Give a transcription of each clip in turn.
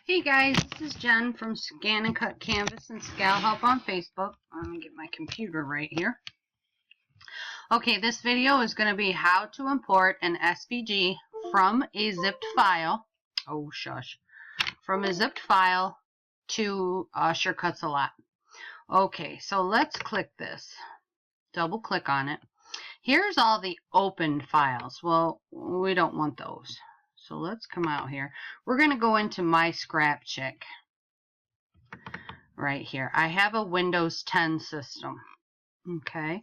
Hey guys, this is Jen from ScanNCut Canvas and SCAL Help on Facebook. Let me get my computer right here. Okay, this video is going to be how to import an SVG from a zipped file. Oh shush. From a zipped file to SureCuts a lot. Okay, so let's click this. Double click on it. Here's all the opened files. Well, we don't want those. So let's come out here. We're going to go into my scrap chick right here. I have a Windows 10 system. Okay,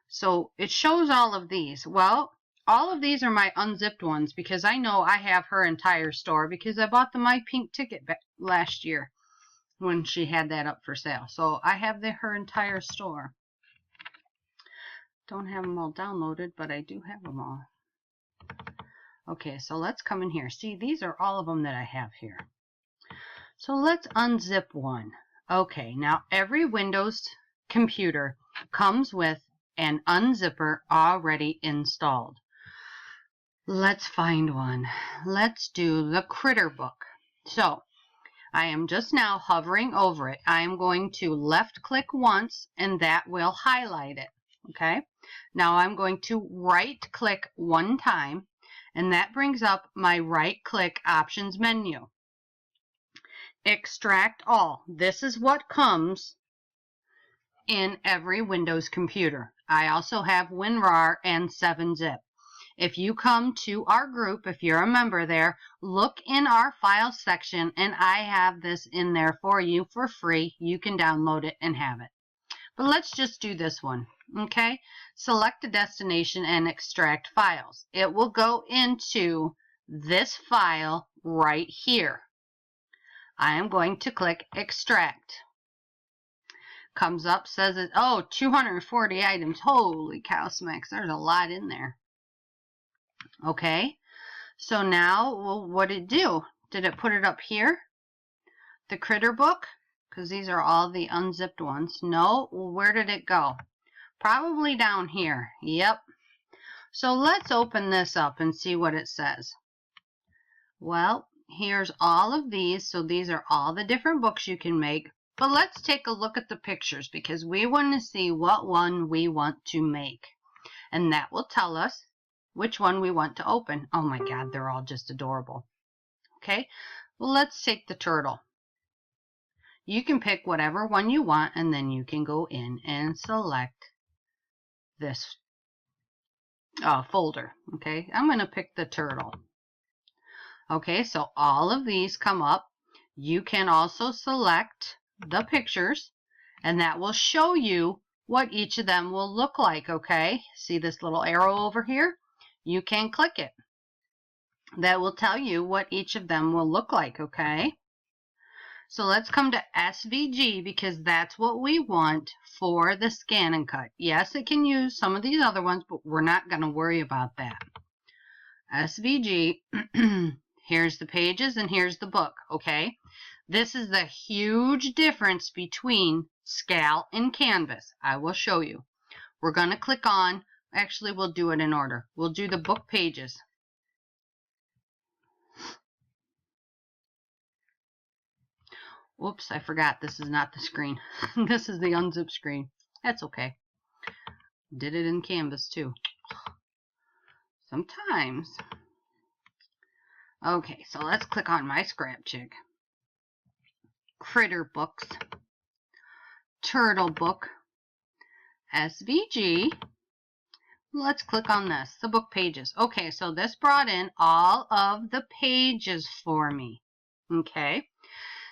so it shows all of these. Well, all of these are my unzipped ones because I know I have her entire store because I bought the My Pink ticket back last year when she had that up for sale. So I have her entire store. Don't have them all downloaded, but I do have them all. Okay, so let's come in here. See, these are all of them that I have here. So let's unzip one. Okay, now every Windows computer comes with an unzipper already installed. Let's find one. Let's do the Critter book. So I am just now hovering over it. I am going to left click once and that will highlight it. Okay, now I'm going to right click one time. And that brings up my right-click options menu. Extract all. This is what comes in every Windows computer. I also have WinRAR and 7-zip. If you come to our group, if you're a member there, look in our file section and I have this in there for you for free. You can download it and have it. But let's just do this one. Okay, select a destination and extract files. It will go into this file right here. I am going to click extract. Comes up, says it, oh, 240 items. Holy cow smacks, there's a lot in there. Okay, so now, well, what did it do? Did it put it up here? The Critter book? Because these are all the unzipped ones. No, well, where did it go? Probably down here. Yep. So let's open this up and see what it says. Well, here's all of these. So these are all the different books you can make. But let's take a look at the pictures because we want to see what one we want to make. And that will tell us which one we want to open. Oh my God, they're all just adorable. Okay, well, let's take the turtle. You can pick whatever one you want and then you can go in and select this folder. Okay, I'm going to pick the turtle. Okay, so all of these come up. You can also select the pictures and that will show you what each of them will look like. Okay, see this little arrow over here? You can click it. That will tell you what each of them will look like. Okay, so let's come to SVG because that's what we want for the ScanNCut. Yes, it can use some of these other ones, but we're not going to worry about that. SVG, here's the pages and here's the book, okay? This is the huge difference between SCAL and Canvas. I will show you. We're going to click on, actually we'll do it in order. We'll do the book pages. Whoops, I forgot this is not the screen. This is the unzip screen. That's okay. Did it in Canvas too. Sometimes. Okay, so let's click on my scrap chick. Critter books. Turtle book. SVG. Let's click on this, the book pages. Okay, so this brought in all of the pages for me. Okay.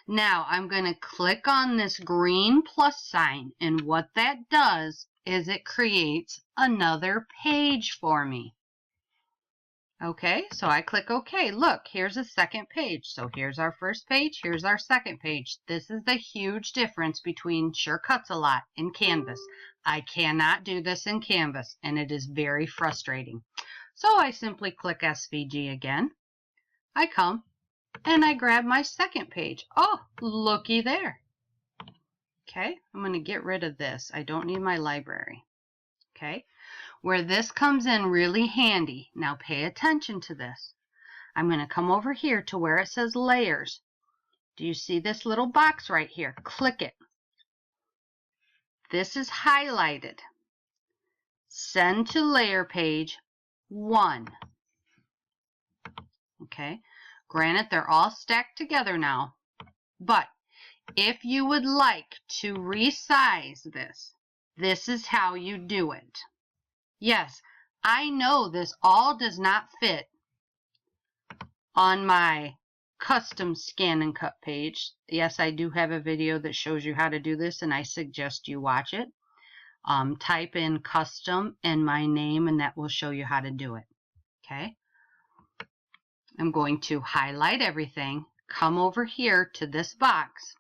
Now I'm going to click on this green plus sign and what that does is it creates another page for me. Okay, so I click OK. Look, here's a second page. So here's our first page, here's our second page. This is the huge difference between SureCuts a lot and Canvas. I cannot do this in Canvas and it is very frustrating. So I simply click SVG again. I come and I grab my second page. Oh, looky there. Okay, I'm going to get rid of this. I don't need my library. Okay, where this comes in really handy. Now pay attention to this. I'm going to come over here to where it says layers. Do you see this little box right here? Click it. This is highlighted. Send to layer page 1. Okay. Granted, they're all stacked together now. But if you would like to resize this, this is how you do it. Yes, I know this all does not fit on my custom ScanNCut page. Yes, I do have a video that shows you how to do this, and I suggest you watch it. Type in custom and my name, and that will show you how to do it. Okay. I'm going to highlight everything, come over here to this box,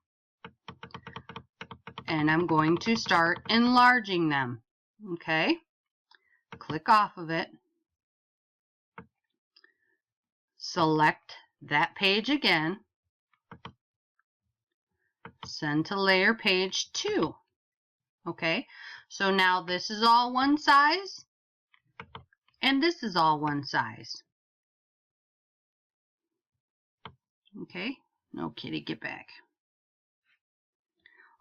and I'm going to start enlarging them. Okay. Click off of it. Select that page again. Send to layer page 2. Okay, so now this is all one size, and this is all one size. Okay, no kitty, get back.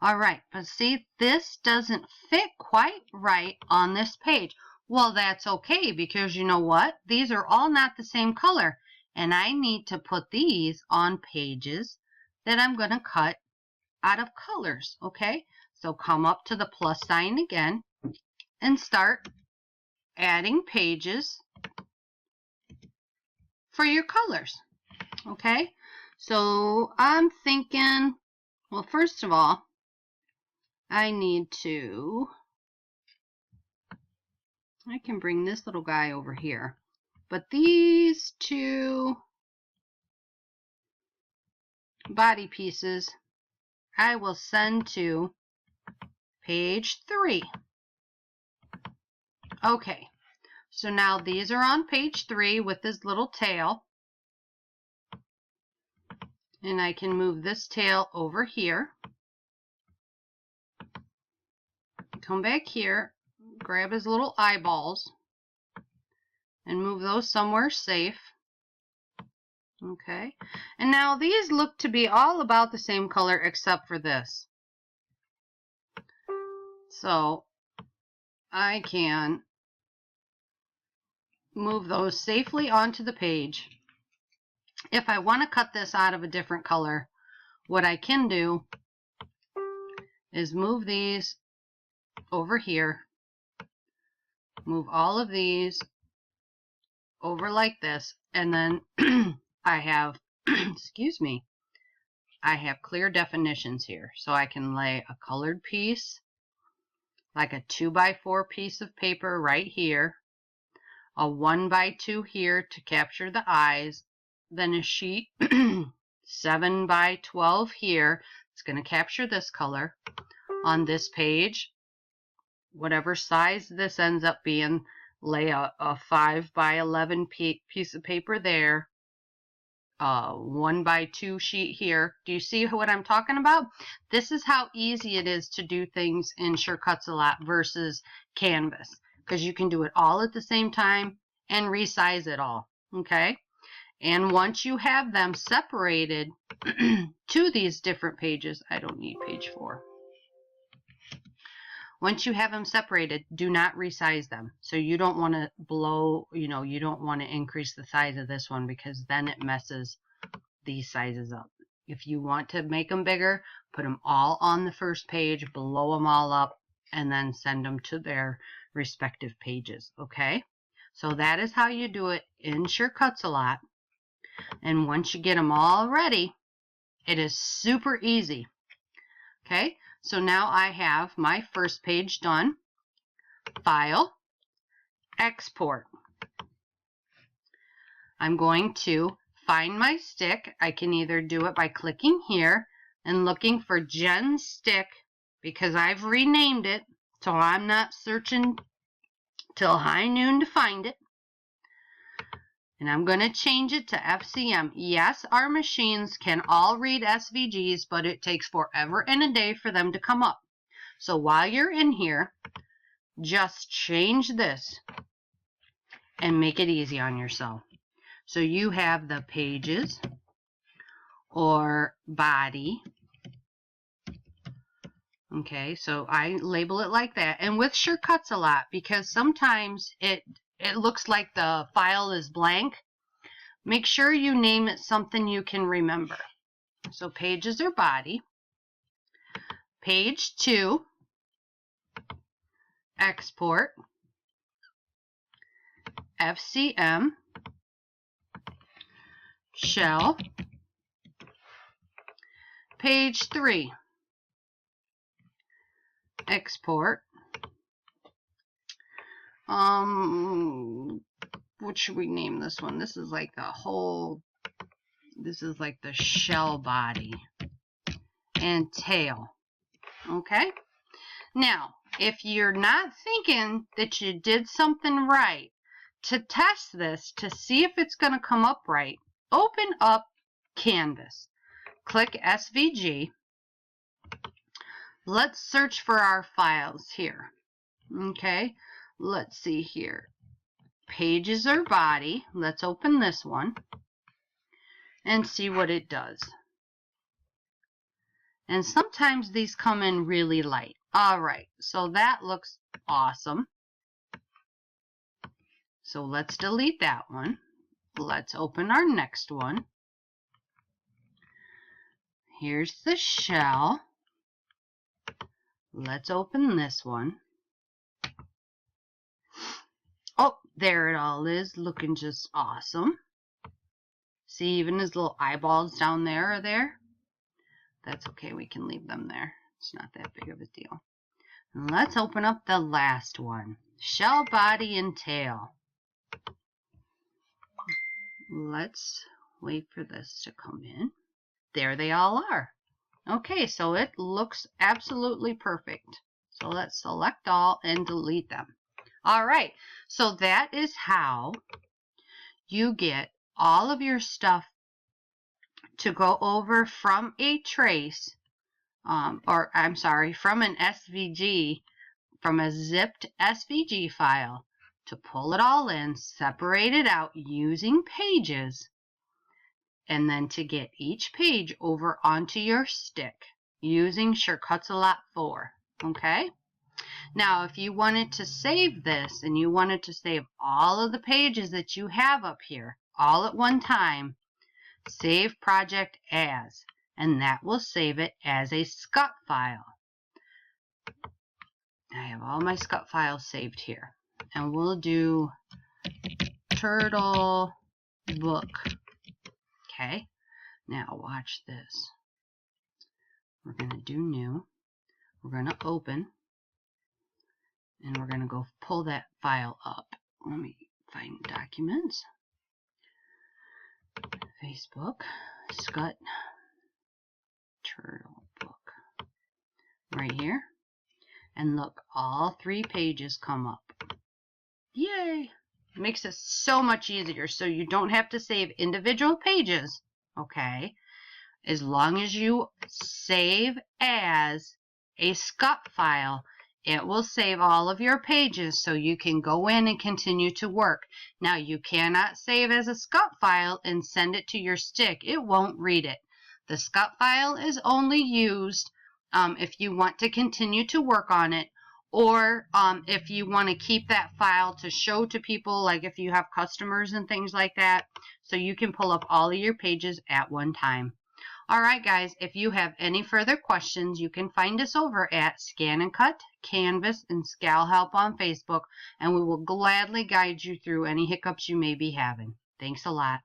All right, but see, this doesn't fit quite right on this page. Well, that's okay, because you know what? These are all not the same color, and I need to put these on pages that I'm going to cut out of colors. Okay, so come up to the plus sign again and start adding pages for your colors. Okay, so I'm thinking, well, first of all, I can bring this little guy over here, but these two body pieces I will send to page 3. Okay, so now these are on page 3 with this little tail, and I can move this tail over here. Come back here, grab his little eyeballs, and move those somewhere safe. Okay, and now these look to be all about the same color except for this. So I can move those safely onto the page. If I want to cut this out of a different color, what I can do is move these over here, move all of these over like this, and then I have, excuse me, I have clear definitions here. So I can lay a colored piece, like a 2x4 piece of paper right here, a 1x2 here to capture the eyes, then a sheet 7x12 here. It's going to capture this color. On this page, whatever size this ends up being, lay a 5x11 piece of paper there, 1x2 sheet here. Do you see what I'm talking about? This is how easy it is to do things in SureCuts-A-Lot versus Canvas, because you can do it all at the same time and resize it all. Okay, and once you have them separated to these different pages, I don't need page 4. Once you have them separated, do not resize them. So you don't want to blow, you don't want to increase the size of this one, because then it messes these sizes up. If you want to make them bigger, put them all on the first page, blow them all up, and then send them to their respective pages. Okay? So that is how you do it in SureCuts-A-Lot. And once you get them all ready, it is super easy. Okay? So now I have my first page done. File, Export. I'm going to find my stick. I can either do it by clicking here and looking for Gen Stick, because I've renamed it, so I'm not searching till high noon to find it. And I'm going to change it to FCM. Yes, our machines can all read SVGs, but it takes forever and a day for them to come up. So while you're in here, just change this and make it easy on yourself. So you have the pages or body. Okay, so I label it like that. And with SureCuts a lot, because sometimes it looks like the file is blank. Make sure you name it something you can remember. So pages or body. Page 2. Export. FCM. Shell. Page 3. Export. What should we name this one? This is like the whole, this is like the shell body and tail. Okay? Now, if you're not thinking that you did something right, to test this, to see if it's going to come up right, open up Canvas. Click SVG. Let's search for our files here. Okay, let's see here. Pages or body. Let's open this one and see what it does. And sometimes these come in really light. Alright, so that looks awesome. So let's delete that one. Let's open our next one. Here's the shell. Let's open this one. Oh, there it all is, looking just awesome. See, even his little eyeballs down there are there. That's okay, we can leave them there. It's not that big of a deal. And let's open up the last one. Shell, body, and tail. Let's wait for this to come in. There they all are. Okay, so it looks absolutely perfect. So let's select all and delete them. All right, so that is how you get all of your stuff to go over from a trace, from an SVG, from a zipped SVG file, to pull it all in, separate it out using pages, and then to get each page over onto your stick using SCAL4. Okay? Now, if you wanted to save this and you wanted to save all of the pages that you have up here all at one time, save project as, and that will save it as a SCUT file. I have all my SCUT files saved here. And we'll do turtle book. Okay, now watch this. We're going to do new. We're going to open. And we're going to go pull that file up. Let me find documents. Facebook, SCUT, turtle book. Right here. And look, all 3 pages come up. Yay! It makes it so much easier, so you don't have to save individual pages, okay? As long as you save as a SCUT file, it will save all of your pages so you can go in and continue to work. Now, you cannot save as a SCUT file and send it to your stick. It won't read it. The SCUT file is only used if you want to continue to work on it, or if you want to keep that file to show to people, like if you have customers and things like that, so you can pull up all of your pages at one time. Alright guys, if you have any further questions, you can find us over at ScanNCut, Canvas, and SCAL Help on Facebook, and we will gladly guide you through any hiccups you may be having. Thanks a lot.